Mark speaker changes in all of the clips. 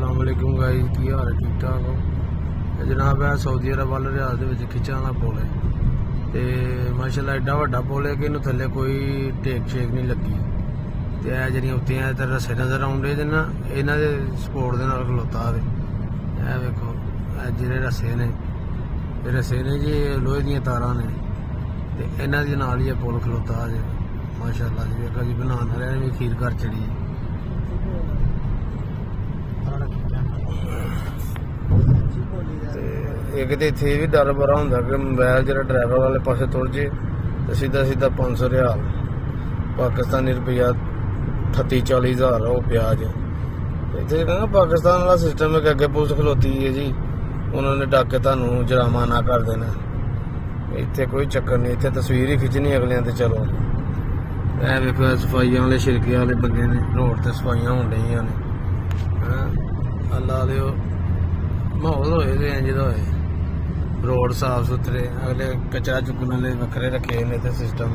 Speaker 1: अस्सलाम वालेकुम गाइस, की हाल है? ठीक ठाक हो जनाब? है सऊदी अरब वाले रियाज के खिच्चा वाला पुल है तो माशाल्लाह एडा वड्डा पुल है कि इनू थल्ले कोई टेक शेक नहीं लगी। तो यह जड़ियाँ उत्तियां रस्से नज़र आउंदे जे ना, इन्हां दे सपोर्ट दे नाल खलोता है। यह वेखो जेह्ड़े रस्से ने जी लोहे दियां तारां ने, ते इन्हां दे नाल ही पुल खलोता है माशाल्लाह जी। वेखो जी बनाने वाले ने भी खीर घर चढ़ी। एक तो इत्थे भी डर बड़ा होंदा कि मोबाइल जरा ड्राइवर वाले पासे तुर जे तो सीधा 500 रियाल पाकिस्तानी रुपया 38-40 हज़ार हो प्याज। इत्थे ना पाकिस्तान वाला सिस्टम है कि अगे पुलिस खलोती है जी, उन्होंने डक के तुहानू जुर्माना कर देना। इत्थे कोई चक्कर नहीं, इत्थे तस्वीर ही खिंचनी अगलियां ते चलो। ऐ वेखो सफाइयां वाले शिरके वाले बंदे ने, रोड ते सफाइयां होन डईयां ने। अल्लाह दे माहौल होए ते इंज दा होए, रोड साफ सुथरे, अगले कचरा चुकने वाले वक्रे रखे ने इत्थे सिस्टम।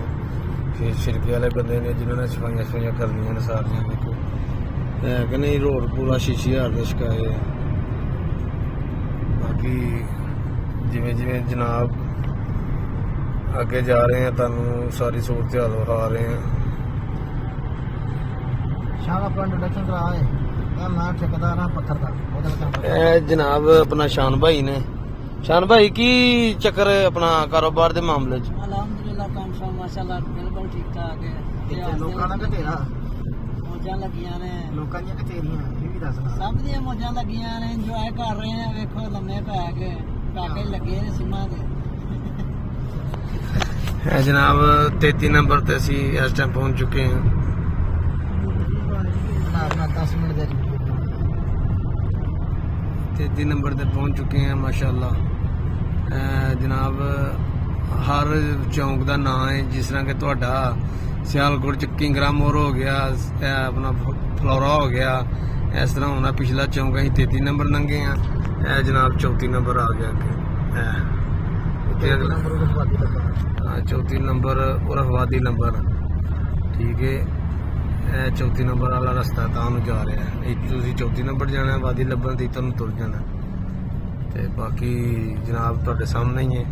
Speaker 1: फिर शिरके वाले बंदे ने जिन्होंने सफाइयां करनियां ने सारियां। देखो है कि नहीं, रोड पूरा शीशी हार दे छकाए है। बाकी जिमें जिमें जनाब अगे जा रहे हैं तुहानू सारी सूरत हाल विखा रहे हैं। जनाब अपना शान भाई ने। शान भाई की चक्कर अपना कारोबार के मामले च?
Speaker 2: अल्हम्दुलिल्लाह काम शाम माशाअल्लाह बिल्कुल ठीक ठाक है। लोकां दा घेरा मौजां लगियां ने, लोकां दी घेरियां ये भी दसना सब दी मौजां लगियां ने, इंजॉय कर रहे हैं। वेखो लम्मे पै के टाके लगे ने सिमा दे।
Speaker 1: जनाब 33 नंबर ते असी इस टाइम पहुंच चुके हैं।
Speaker 2: 10 मिनट दे
Speaker 1: 33 नंबर ते पहुंच चुके हैं माशाल्लाह। जनाब हर चौंक का नाम है, जिस तरह कि तुहाडा सियालकोट च किंगरा मोड़ हो गया, अपना फ्लोरा हो गया, इस तरह होना। पिछला चौंक अं 33 नंबर लंघे हैं, जनाब 34 नंबर आ गया अगे। 34 नंबर और वादी नंबर, ठीक है। 34 नंबर वाला रस्ता तां जा रहा है। 34 नंबर जाना है, वादी लब्भन दी तुहानू तुर जाना। ते बाकी जनाब तुहाडे सामने ही है।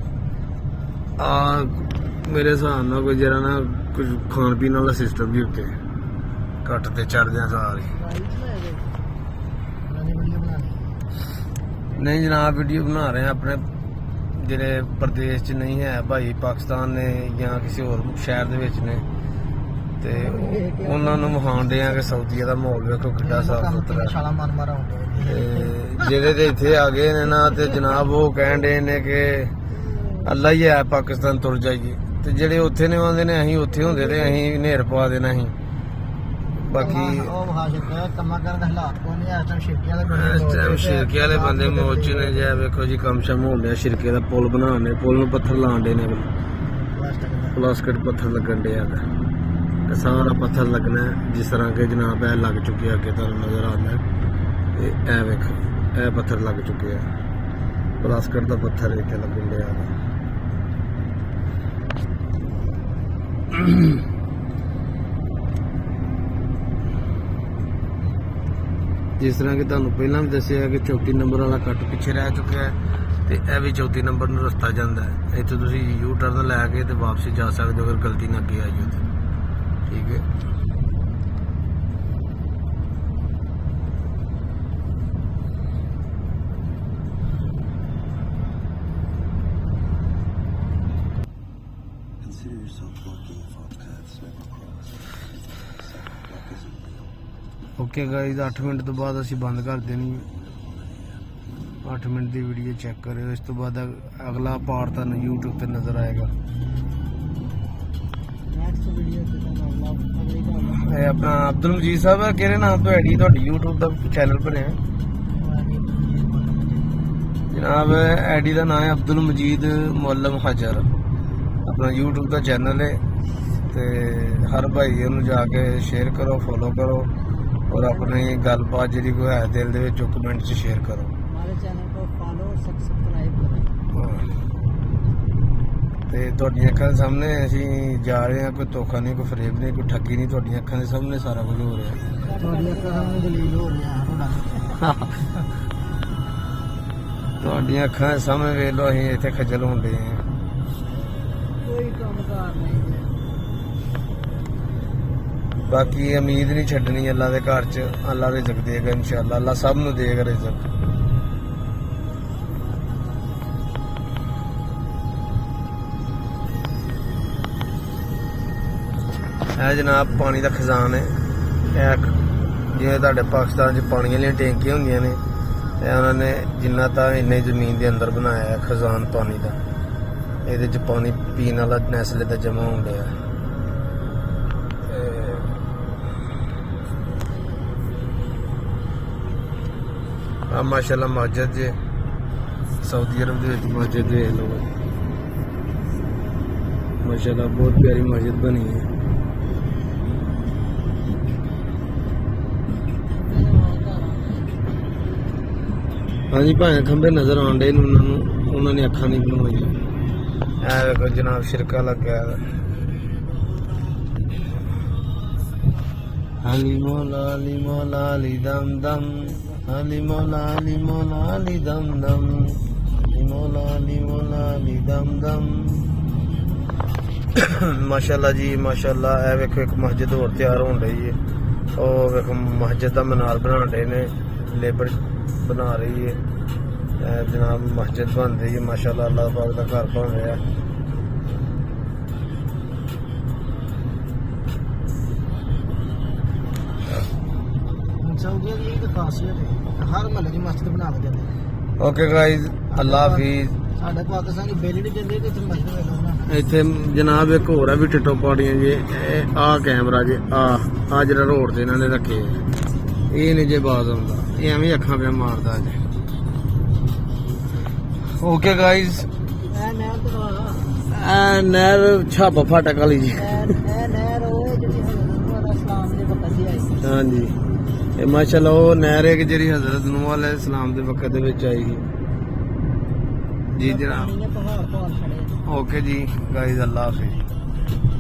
Speaker 1: मेरे हिसाब नाल कोई जरा ना कुछ खान पीन वाला सिस्टम भी उत्ते घट ते चढ़दे सार ही। नहीं जनाब वीडियो बना रहे हैं अपने जिहड़े प्रदेश च नहीं है भाई, पाकिस्तान ने या किसी होर शहर दे विच ने, ते उन्हां नूं विखाण दे आ कि सऊदीया दा माहौल वेखो किड्डा साफ सुथरा। जेह्ड़े ते इत्थे आ गए ने ना, ते जनाब वो कहण डे ने कि अल्लाह ही है पाकिस्तान तुर जाइए, ते जेह्ड़े उत्थे ने आंदे ने असीं उत्थे हुंदे ते असीं नेर पवा देना ही। बाकी शिरके वाले बंदे मौज च ने। जै वेखो जी कम शम होण डिया, शिरके दा पुल बनाने, पुल नूं पत्थर लाण डे ने, प्लास्टिक पत्थर लगन डिया। सारा पत्थर लगना है जिस तरह के जनाब है लग चुके अगे तुहानू नजर आता है। ए वेखो ए पत्थर लग चुके हैं, प्लास्टिक का पत्थर इत्थे लगन डिया। जिस तरह कि तुहानू पहला भी दसिया कि 34 नंबर वाला कट पिछे रह चुका है, तो यह भी 34 नंबर नूं रस्ता जाता है। इत्थों तुसीं यू टर्न लैके ते वापसी जा सकते हो अगर गलती ना अगे आई हो तो, ठीक है। ओके गाइस, 8 मिनट तो बाद असी बंद कर देनी। 8 मिनट की वीडियो चेक करो, इस तो बाद अगला पार्ट तुहानू यूट्यूब पर नजर आएगा। अपना अब्दुल मजीद साहब है केरे नाम तो आईडी तुहाडी यूट्यूब का चैनल बनिया जनाब? आईडी का नाम है अब्दुल मजीद मुअल्लम हजर, अपना यूट्यूब का चैनल है। तो हर भाई उन्होंने जाके शेयर करो, फॉलो करो, और अपनी गलबात जी कोई है दिल दे विच कमेंट च शेयर करो।
Speaker 2: हमारे चैनल को फॉलो सब्सक्राइब करो।
Speaker 1: ਤੇ ਤੁਹਾਡੀਆਂ ਅੱਖਾਂ ਦੇ ਸਾਹਮਣੇ ਅਸੀਂ ਜਾ ਰਹੇ ਹਾਂ, ਕੋਈ ਧੋਖਾ ਨਹੀਂ, ਕੋਈ ਫਰੇਬ ਨਹੀਂ, ਕੋਈ ਠੱਗੀ ਨਹੀਂ, ਤੁਹਾਡੀਆਂ ਅੱਖਾਂ ਦੇ ਸਾਹਮਣੇ ਸਾਰਾ ਕੁਝ ਹੋ ਰਿਹਾ।
Speaker 2: ਤੁਹਾਡੀਆਂ ਅੱਖਾਂ ਸਾਹਮਣੇ ਦਲੀਲ ਹੋ ਰਿਹਾ
Speaker 1: ਤੁਹਾਡੀਆਂ ਅੱਖਾਂ ਦੇ ਸਾਹਮਣੇ ਵੇਖ ਲਓ ਅਸੀਂ ਇੱਥੇ ਖੱਜਲ ਹੁੰਦੇ ਹਾਂ।
Speaker 2: ਕੋਈ ਕੰਮਕਾਰ ਨਹੀਂ ਹੈ।
Speaker 1: ਬਾਕੀ ਉਮੀਦ ਨਹੀਂ ਛੱਡਣੀ ਅੱਲਾ ਦੇ ਘਰ 'ਚ, ਅੱਲਾ ਰਿਜ਼ਕ ਦੇਗਾ ਇਨਸ਼ਾਅੱਲਾ, ਅੱਲਾ ਸਭ ਨੂੰ ਦੇਗਾ ਰਿਜ਼ਕ। ਇਹ ਜਨਾਬ ਪਾਣੀ ਦਾ ਖਜ਼ਾਨ ਹੈ। ਇਹ ਜਿਵੇਂ ਤੁਹਾਡੇ ਪਾਕਿਸਤਾਨ 'ਚ ਪਾਣੀ ਵਾਲੀਆਂ ਟੈਂਕੀਆਂ ਹੁੰਦੀਆਂ ਨੇ, ਇਹ ਉਹਨਾਂ ਨੇ ਜਿੰਨਾ ਤਾਂ ਇੰਨੇ ਜ਼ਮੀਨ ਦੇ ਅੰਦਰ ਬਣਾਇਆ ਹੈ ਖਜ਼ਾਨ ਪਾਣੀ ਦਾ। ਇਹਦੇ 'ਚ ਪਾਣੀ ਪੀਣ ਵਾਲਾ ਨੈਸਲੇ ਦਾ ਜਮ੍ਹਾਂ ਹੋ ਗਿਆ। ਆ ਮਾਸ਼ਾਅੱਲਾ ਮਸਜਿਦ ਜੇ ਸਾਊਦੀ ਅਰਬ ਦੇ ਵਿੱਚ ਮਸਜਿਦ ਦੇਖ ਲਓ ਮਾਸ਼ਾਅੱਲਾ, ਬਹੁਤ ਪਿਆਰੀ ਮਸਜਿਦ ਬਣੀ ਹੈ। ਹਾਂਜੀ ਭਾਵੇਂ ਖੰਭੇ ਨਜ਼ਰ ਆਉਂਦੇ ਨੇ ਉਹਨਾਂ ਨੇ ਅੱਖਾਂ ਨਹੀਂ ਬਣਵਾਈਆਂ। ਇਹ ਵੇਖੋ ਜਨਾਬ ਸ਼ਿਰਕਾ ਲੱਗਿਆ ਹੈ। ਹਲੀ ਮੌਲਾ ਅਲੀ ਮੌਲਾ ਅਲੀ ਦਮ ਦਮ, ਅਲੀ ਮੌਲਾ ਅਲੀ ਮੌਲਾ ਅਲੀ ਦਮ ਦਮ, ਮੌਲਾ ਅਲੀ ਮੌਲਾ ਅਲੀ ਦਮ ਦਮ। ਮਾਸ਼ਾਅੱਲਾ ਜੀ ਮਾਸ਼ਾਅੱਲਾ। ਇਹ ਵੇਖੋ ਇੱਕ ਮਸਜਿਦ ਹੋਰ ਤਿਆਰ ਹੋਣ ਰਹੀ ਹੈ। ਉਹ ਵੇਖੋ ਮਸਜਿਦ ਦਾ ਮਨਾਰ ਬਣਾ ਰਹੇ ਨੇ, ਲੇਬਰ ਬਣਾ ਰਹੀ ਹੈ। ਜਨਾਬ ਮਸਜਿਦ ਬਣ ਰਹੀ ਹੈ ਮਾਸ਼ਾਅੱਲਾ, ਅੱਲਾਹ ਪਾਕ ਦਾ ਘਰ ਬਣ ਰਿਹਾ।
Speaker 2: ਸਾਊਦੀਆਂ ਦੀ ਇਹ ਖਾਸੀਅਤ ਹੈ, ਹਰ ਮਹੱਲੇ 'ਚ ਮਸਜਿਦ ਬਣਾ ਕੇ ਦਿੰਦੇ।
Speaker 1: ਓਕੇ ਗਾਇਜ਼, ਅੱਲਾਹ ਹਾਫਿਜ਼।
Speaker 2: ਸਾਡੇ ਪਾਕਿਸਤਾਨ 'ਚ ਬਿੱਲ ਨਹੀਂ ਦਿੰਦੇ ਤੇ ਇੱਥੇ ਮਸਜਿਦ ਬਣਾਉਣਾ।
Speaker 1: ਇੱਥੇ ਜਨਾਬ ਇੱਕ ਹੋਰ ਆ ਵੀ ਟਿੱਟੋ ਪਾੜੀਆਂ ਜੇ। ਆਹ ਕੈਮਰਾ ਜੇ, ਆ ਜਿਹੜਾ ਰੋਡ ਤੇ ਇਹਨਾਂ ਨੇ ਰੱਖੇ, ਇਹ ਨਹੀਂ ਜੇ ਬਾਜ਼ ਆਉਂਦਾ, ਇਹ ਐਵੇਂ ਅੱਖਾਂ ਪਿਆ ਮਾਰਦਾ ਜੇ। ਓਕੇ ਗਾਇਜ਼,
Speaker 2: ਇਹ ਨਹਿਰ ਤੋਂ
Speaker 1: ਇਹ ਨਹਿਰ ਛਾਬਾ ਫਾਟਕ ਵਾਲੀ ਜੀ।
Speaker 2: ਇਹ ਨਹਿਰ ਉਹ ਜਿਹੜੀ ਹਜ਼ਰਤ ਇਸਲਾਮ ਦੇ ਵਕਤ ਦੀ ਆਈ ਸੀ।
Speaker 1: ਹਾਂਜੀ, ਇਹ ਮਾਸ਼ਾਅੱਲਾ ਉਹ ਨਹਿਰ ਹੈ ਕਿ ਜਿਹੜੀ ਹਜ਼ਰਤ ਨੂਹ अलैहिस्सलाम ਦੇ ਵਕਤ ਦੇ ਵਿੱਚ ਆਈ ਸੀ ਜੀ ਜਨਾਬ।
Speaker 2: ਪਹਾੜ ਖੜੇ।
Speaker 1: ਓਕੇ ਜੀ ਗਾਇਜ਼, ਅੱਲਾਹ ਹਾਫਿਜ਼।